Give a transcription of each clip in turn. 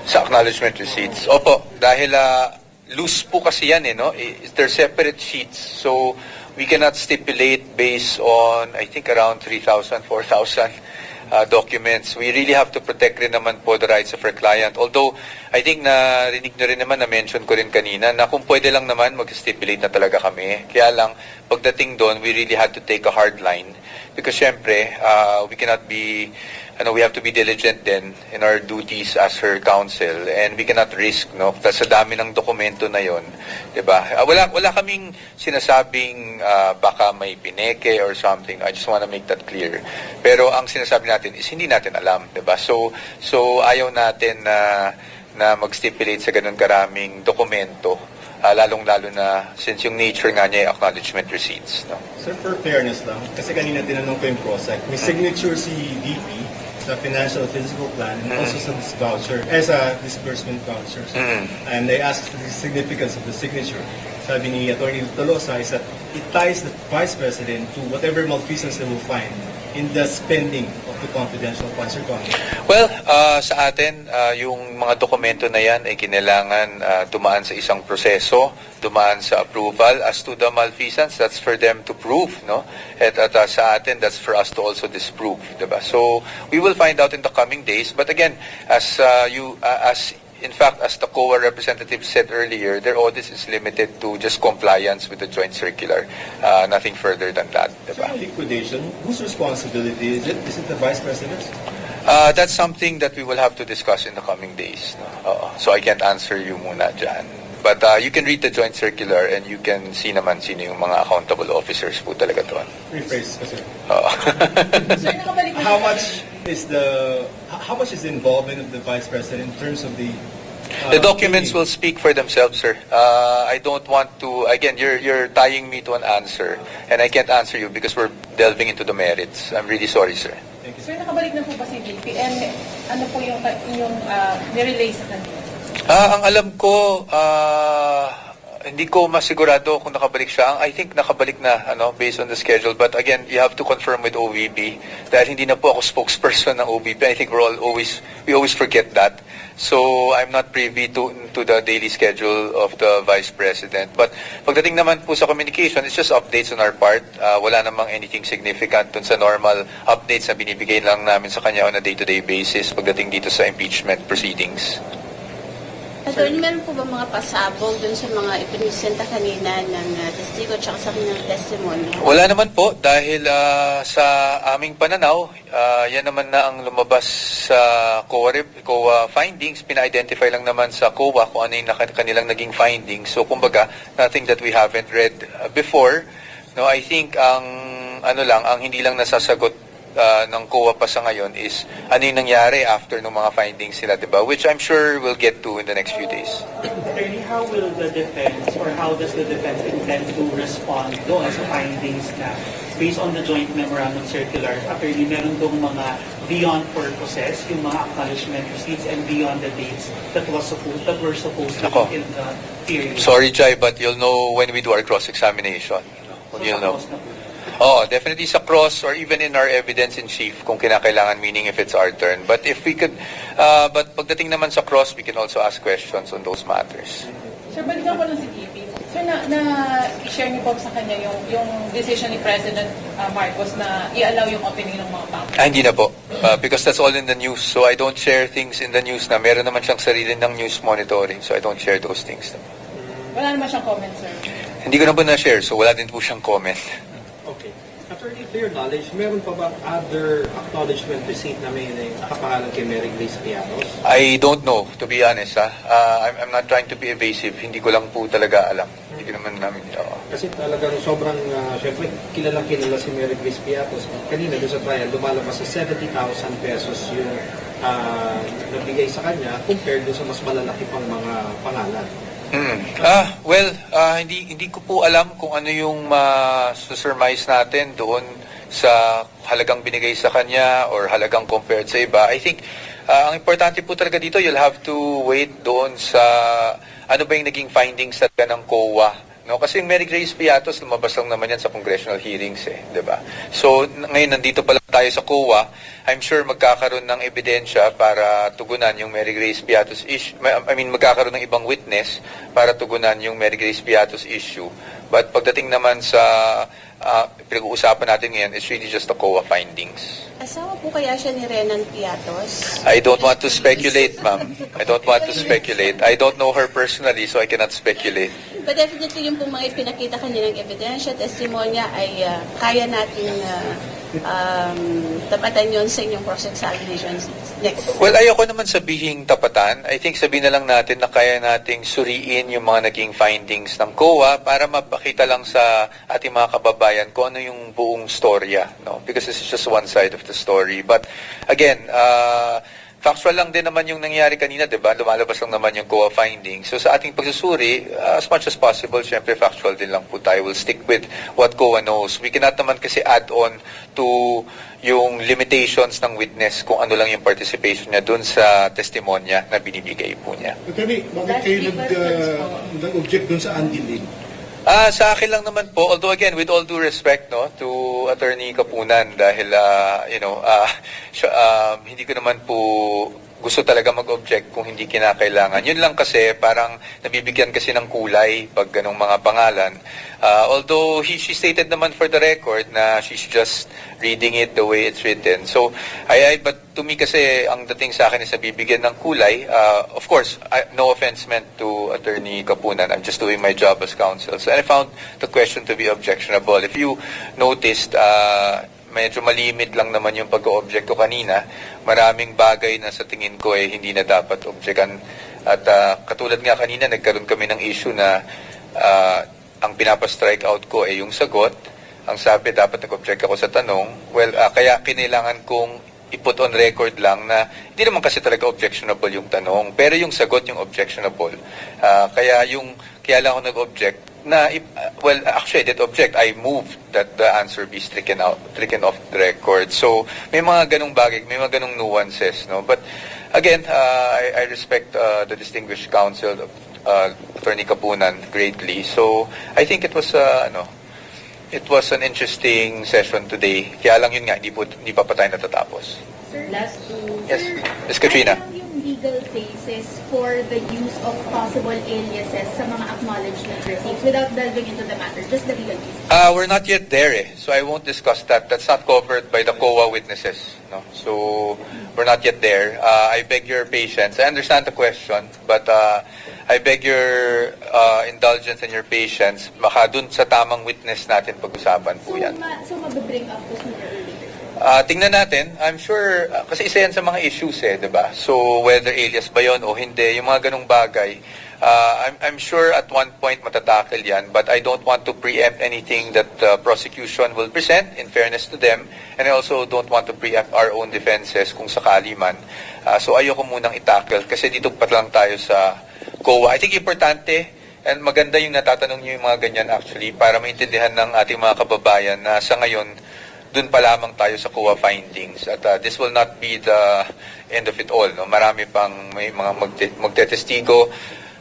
Sa acknowledgement receipts. Opo, dahil loose po kasi yan no? They're separate sheets. So, we cannot stipulate based on, I think, around 3,000, 4,000 documents. We really have to protect rin naman po the rights of our client. Although, I think narinig na rin naman, na-mention ko rin kanina, na kung pwede lang naman, mag-stipulate na talaga kami. Kaya lang, pagdating doon, we really had to take a hard line. Because syempre, we cannot be, we have to be diligent din in our duties as her counsel, and we cannot risk, no? Sa dami ng dokumento na yon, 'di ba? Wala kaming sinasabing baka may pineke or something. I just want to make that clear. Pero ang sinasabi natin is hindi natin alam, 'di ba? So ayaw natin na mag-stipulate sa ganun karaming dokumento. Lalong-lalo na since yung nature nga niya ay acknowledgement receipts. No? Sir, for fairness lang, kasi kanina tinanong ko yung PROSEC, may signature si DP sa financial physical plan and also sa voucher, sa disbursement vouchers. And they asked the significance of the signature. Sabi ni Atty. Tolosa is that it ties the Vice President to whatever malfeasance they will find in the spending of the confidential funds. Well, sa atin, yung mga dokumento na yan ay kinailangan dumaan sa isang proseso, dumaan sa approval. As to the malfeasance, that's for them to prove, no? At sa atin, that's for us to also disprove, diba? So, we will find out in the coming days. But again, in fact, as the COA representative said earlier, their audit is limited to just compliance with the joint circular. Nothing further than that. Diba? So, liquidation, whose responsibility is it? Is it the Vice President's? That's something that we will have to discuss in the coming days. No? So I can't answer you muna dyan. But you can read the joint circular and you can see naman sino yung mga accountable officers po talaga doon. Rephrase kasi. How much is the involvement of the Vice President in terms of the documents will speak for themselves, sir. I don't want to, again, you're tying me to an answer and I can't answer you because we're delving into the merits. I'm really sorry, sir. Thank you. Sir, nakabalik na po ba si JP? And ano po yung nirelay sa kanila? Ang alam ko, hindi ko masigurado kung nakabalik siya. I think nakabalik na, based on the schedule. But again, you have to confirm with OVP. Dahil hindi na po ako spokesperson ng OVP. I think we always forget that. So I'm not privy to the daily schedule of the Vice President. But pagdating naman po sa communication, it's just updates on our part. Wala namang anything significant dun sa normal updates na binibigay lang namin sa kanya on a day-to-day basis pagdating dito sa impeachment proceedings. Attorney, meron po ba mga pasabog dun sa mga ipinisenta kanina ng testigo at sa kanyang testimony? Wala naman po dahil sa aming pananaw, yan naman na ang lumabas sa COA findings. Pina-identify lang naman sa COA kung ano yung kanilang naging findings. So kumbaga, nothing that we haven't read before. No, I think ang hindi lang nasasagot ng COA pa sa ngayon is ano yung nangyari after ng mga findings nila, diba? Which I'm sure we'll get to in the next few days. Attorney, how will the defense or how does the defense intend to respond doon sa findings na based on the joint memorandum circular? Attorney, meron doon mga beyond purposes, yung mga acknowledgement receipts and beyond the dates that were supposed to be in the period. Sorry, Jai, but you'll know when we do our cross-examination. You'll know. Oh, definitely sa cross or even in our evidence in chief kung kinakailangan, meaning if it's our turn. But if we could, but pagdating naman sa cross, we can also ask questions on those matters. Sir, balikan ko lang si DP. Sir, i-share niyo po sa kanya yung decision ni President Marcos na i-allow yung opening ng mga bank? Hindi na po. Because that's all in the news. So I don't share things in the news na meron naman siyang sarili ng news monitoring. So I don't share those things. Wala naman siyang comment, sir? Hindi ko na po na-share. So wala din po siyang comment. Okay. Attorney, to your knowledge, meron pa ba other acknowledgement receipt na may nakapangalan kay Mary Grace Piatos? I don't know, to be honest. I'm not trying to be evasive. Hindi ko lang po talaga alam. Hindi ko naman namin. Kasi talagang sobrang, syempre, kilalang kilala si Mary Grace Piatos. Kanina doon sa trial, lumalabas sa 70,000 pesos yung nabigay sa kanya compared doon sa mas malalaki pang mga pangalan. Hindi ko po alam kung ano yung surmise natin doon sa halagang binigay sa kanya or halagang compared sa iba. I think ang importante po talaga dito, you'll have to wait doon sa ano ba yung naging findings talaga ng COA no? Kasi yung Mary Grace Piatos, lumabas lang naman yan sa congressional hearings, di ba? So, ngayon nandito pa lang tayo sa COA, I'm sure magkakaroon ng ebidensya para tugunan yung Mary Grace Piatos issue. Magkakaroon ng ibang witness para tugunan yung Mary Grace Piatos issue. But pagdating naman sa pinag-uusapan natin ngayon, it's really just the COA findings. Asawa po kaya siya ni Renan Piatos? I don't want to speculate, ma'am. I don't want to speculate. I don't know her personally, so I cannot speculate. But definitely yung pong mga ipinakita kanilang ebidensya, testimonya ay kaya natin tapatan yun sa inyong cross-examination next. Well, ayoko naman sabihing tapatan. I think sabihin na lang natin na kaya nating suriin yung mga naging findings ng COA para mapakita lang sa ating mga kababayan kung ano yung buong storya, no? Because this is just one side of the story. But again, factual lang din naman yung nangyari kanina, di ba? Lumalabas lang naman yung COA findings. So sa ating pagsusuri, as much as possible, syempre factual din lang po tayo. We'll stick with what COA knows. We cannot naman kasi add on to yung limitations ng witness kung ano lang yung participation niya dun sa testimonya na binibigay po niya. Attorney, bakit kayo nag-object dun sa undelayed? Sa akin lang naman po, although again, with all due respect, no, to Attorney Kapunan, dahil, hindi ko naman po gusto talaga mag-object kung hindi kinakailangan. Yun lang kasi, parang nabibigyan kasi ng kulay pag ganong mga pangalan. Although she stated naman for the record na she's just reading it the way it's written. So, but to me kasi, ang dating sa akin is nabibigyan ng kulay. Of course, no offense meant to Attorney Kapunan. I'm just doing my job as counsel. So, I found the question to be objectionable. If you noticed, medyo malimit lang naman yung pag-o-object ko kanina. Maraming bagay na sa tingin ko hindi na dapat objectan. At katulad nga kanina, nagkaroon kami ng issue na ang pinapastrike out ko yung sagot. Ang sabi, dapat nag-object ako sa tanong. Well, kaya kinailangan kong i-put on record lang na hindi naman kasi talaga objectionable yung tanong. Pero yung sagot yung objectionable. Kaya lang ako nag-object na, actually, I did object. I moved that the answer be stricken off the record. So, may mga ganong bagay, may mga ganong nuances, no? But, again, I respect the distinguished counsel, Attorney Kapunan, greatly. So, I think it was, it was an interesting session today. Kaya lang yun nga, hindi pa tayo natatapos. Sir, last two. Yes, Ms. Katrina. Ano yung legal basis for the use of possible aliases sa mga acknowledgement receipts without delving into the matter? Just the legal basis. We're not yet there, so I won't discuss that. That's not covered by the COA witnesses. No? So, we're not yet there. I beg your patience. I understand the question, but I beg your indulgence and your patience. Baka dun sa tamang witness natin pag-usapan po yan. So mabibring up to sooner or later? Tingnan natin. I'm sure, kasi isa yan sa mga issues diba? So, whether alias ba yun o hindi, yung mga ganong bagay, I'm sure at one point matatakel yan, but I don't want to preempt anything that the prosecution will present, in fairness to them, and I also don't want to preempt our own defenses kung sakali man. So, ayoko munang itakel, kasi dito pa lang tayo sa COA. I think importante, and maganda yung natatanong nyo yung mga ganyan actually, para maintindihan ng ating mga kababayan na sa ngayon, dun pa lamang tayo sa COA findings. At this will not be the end of it all. No? Marami pang may mga magtetestigo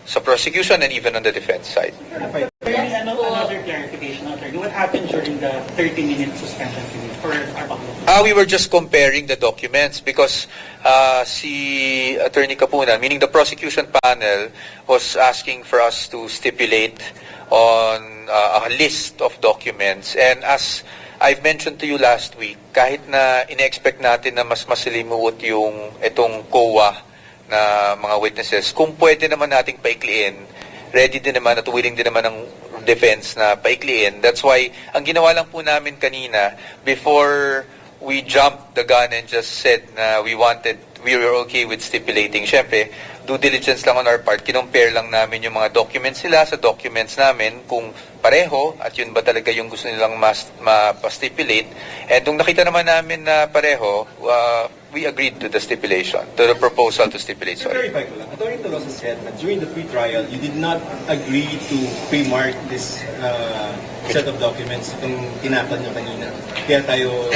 sa prosecution and even on the defense side. Another clarification, Attorney. What happened during the 30-minute suspension period for our public? We were just comparing the documents because si Attorney Kapunan, meaning the prosecution panel, was asking for us to stipulate on a list of documents. And as I've mentioned to you last week, kahit na ine-expect natin na mas masalimuot yung itong COA na mga witnesses, kung pwede naman nating paikliin, ready din naman at willing din naman ng defense na paikliin. That's why, ang ginawa lang po namin kanina, before we jumped the gun and just said na we were okay with stipulating, syempre, due diligence lang on our part, kinumpare lang namin yung mga documents nila sa documents namin kung pareho at yun ba talaga yung gusto nilang ma-stipulate. And nung nakita naman namin na pareho, we agreed to the stipulation, to the proposal to stipulate. Sorry. Verify ko lang. Attorney Tolosa said that during the pre-trial, you did not agree to pre-mark this set of documents kung tinapad nyo kanina. Kaya tayo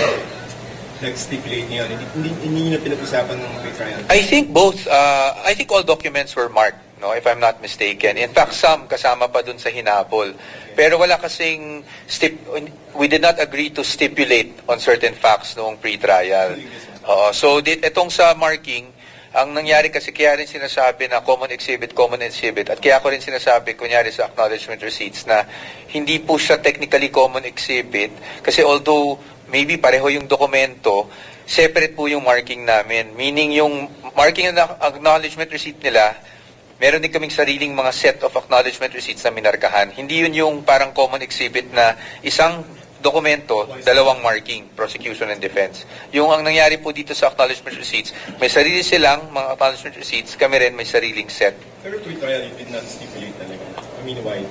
nag-stipulate niyo. Hindi nyo pinag-usapan ng pre-trial. I think both, I think all documents were marked. no, if I'm not mistaken. In fact, some kasama pa dun sa hinabol. Pero wala kasing we did not agree to stipulate on certain facts noong pre-trial. So itong sa marking, ang nangyari kasi kaya rin sinasabi na common exhibit, at kaya ko rin sinasabi kunyari sa acknowledgement receipts na hindi po siya technically common exhibit kasi although maybe pareho yung dokumento, separate po yung marking namin. Meaning yung marking ng acknowledgement receipt nila, meron din kaming sariling mga set of acknowledgement receipts na minarkahan. Hindi yun yung parang common exhibit na isang dokumento, dalawang marking, prosecution and defense. Yung ang nangyari po dito sa acknowledgement receipts, may sarili silang mga acknowledgement receipts, kami rin may sariling set. Pero pre-trial, you did not stipulate talaga. I mean, why?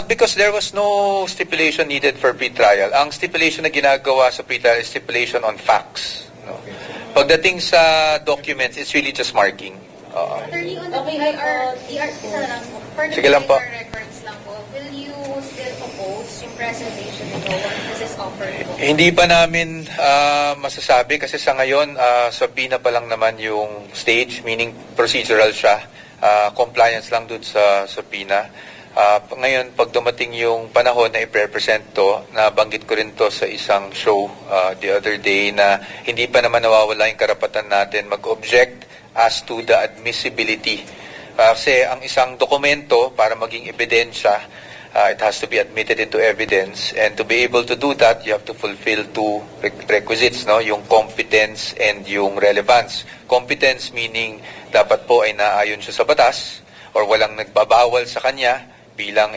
Because there was no stipulation needed for pre-trial. Ang stipulation na ginagawa sa pre-trial is stipulation on facts. No? Pagdating sa documents, it's really just marking. Attorney, on the ER, isa lang po. For the Sige lang po. records lang po, will you still oppose yung preservation nito once this is offered po? Hindi pa namin masasabi kasi sa ngayon, sa PINA pa lang naman yung stage, meaning procedural siya. Compliance lang dun sa PINA. Ngayon, pag dumating yung panahon na i-represent to, nabanggit ko rin to sa isang show the other day na hindi pa naman nawawala yung karapatan natin mag-object as to the admissibility. Kasi ang isang dokumento para maging ebidensya, it has to be admitted into evidence, and to be able to do that, you have to fulfill two requisites, no? Yung competence and yung relevance. Competence meaning dapat po ay naayon siya sa batas or walang nagbabawal sa kanya bilang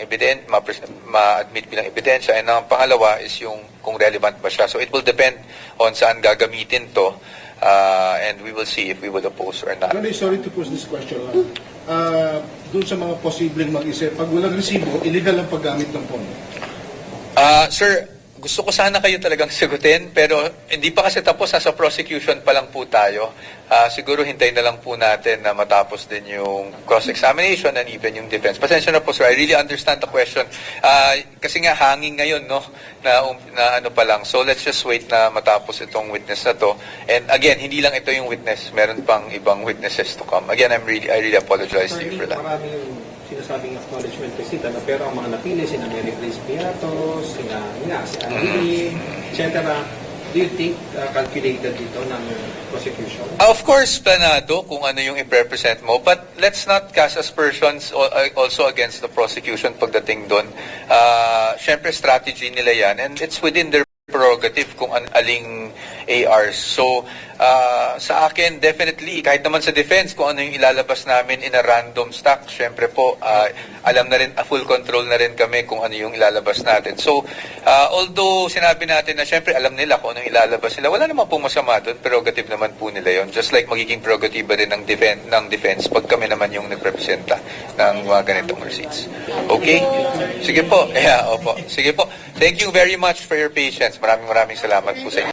ma-admit bilang ebidensya, and ang pangalawa is yung kung relevant ba siya. So it will depend on saan gagamitin to, and we will see if we would oppose or not. Sorry to push this question. Doon sa mga posibleng mag-isip, pag walang resibo, illegal ang paggamit ng pondo. Sir, gusto ko sana kayo talagang sagutin, pero hindi pa kasi tapos, sa prosecution pa lang po tayo. Siguro hintayin na lang po natin na matapos din yung cross-examination and even yung defense. Pasensya na po, sir. I really understand the question. Kasi nga hanging ngayon, no, na ano pa lang. So let's just wait na matapos itong witness na to. And again, hindi lang ito yung witness. Meron pang ibang witnesses to come. Again, I really apologize to you for that. Marami yung sinasabing acknowledgement receipt, pero ang mga napili, sina Mary Grace Piatos, si Annalyn, etc. Do you think calculated dito ng prosecution? Of course, planado kung ano yung i-represent mo, but let's not cast aspersions also against the prosecution pagdating doon. Siyempre, strategy nila yan, and it's within their prerogative kung aling ARs. So, sa akin, definitely, kahit naman sa defense, kung ano yung ilalabas namin in a random stock, syempre po, alam na rin, full control na rin kami kung ano yung ilalabas natin. So, although sinabi natin na syempre alam nila kung ano yung ilalabas nila, wala naman pong masama doon, prerogative naman po nila yon. Just like magiging prerogative rin ng defense pag kami naman yung nagrepresenta ng mga ganitong receipts. Okay? Sige po. Yeah, opo. Sige po. Thank you very much for your patience. Maraming salamat po sa inyo.